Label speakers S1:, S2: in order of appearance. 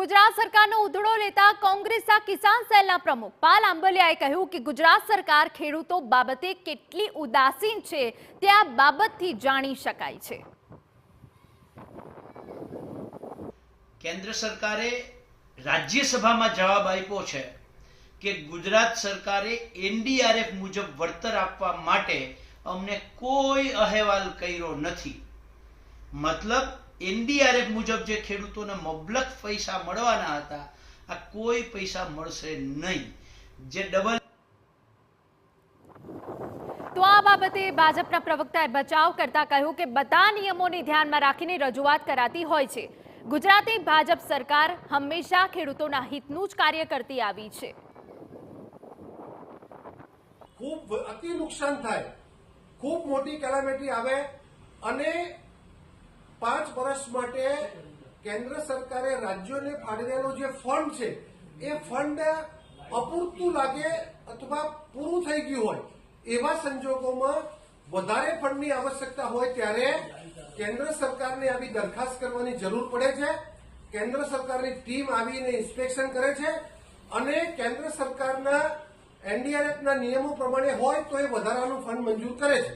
S1: ગુજરાત સરકારનો ઉધડો લેતા કોંગ્રેસના કિસાન સેલના પ્રમુખ પાલ આંબલિયાએ કહ્યું કે ગુજરાત સરકાર ખેડૂતો બાબતે કેટલી ઉદાસીન છે તે આ બાબતથી જાણી શકાય છે।
S2: કેન્દ્ર સરકારે રાજ્યસભામાં જવાબ આપ્યો છે કે ગુજરાત સરકારે એનડીઆરએફ મુજબ વળતર આપવા માટે અમને કોઈ અહેવાલ કર્યો નથી। મતલબ એનડીઆરએફ મુજબ જે ખેડૂતોને મબલક પૈસા મળવાના હતા આ કોઈ પૈસા મળશે નહીં, જે ડબલ।
S1: તો આ બાબતે ભાજપના પ્રવક્તાએ બચાવ કરતા કહ્યું કે બધા નિયમોને ધ્યાનમાં રાખીને રજૂઆત કરાતી હોય છે। ગુજરાતી ભાજપ સરકાર હંમેશા ખેડૂતોના હિતનું જ કાર્ય કરતી આવી છે।
S3: ખૂબ અતિ નુકસાન થાય, ખૂબ મોટી કેલામિટી આવે અને 5 વર્ષ માટે કેન્દ્ર સરકારે રાજ્યોને ફાળવેલો જે ફંડ છે એ ફંડ અપૂરતું લાગે અથવા પૂરું થઈ ગયું હોય એવા સંજોગોમાં વધારે ફંડની આવશ્યકતા હોય ત્યારે કેન્દ્ર સરકારને આવી દરખાસ્ત કરવાની જરૂર પડે છે। કેન્દ્ર સરકારની ટીમ આવીને ઇન્સ્પેક્શન કરે છે અને કેન્દ્ર સરકારના એનડીઆરએફના નિયમો પ્રમાણે હોય તો એ વધારાનું ફંડ મંજૂર કરે છે।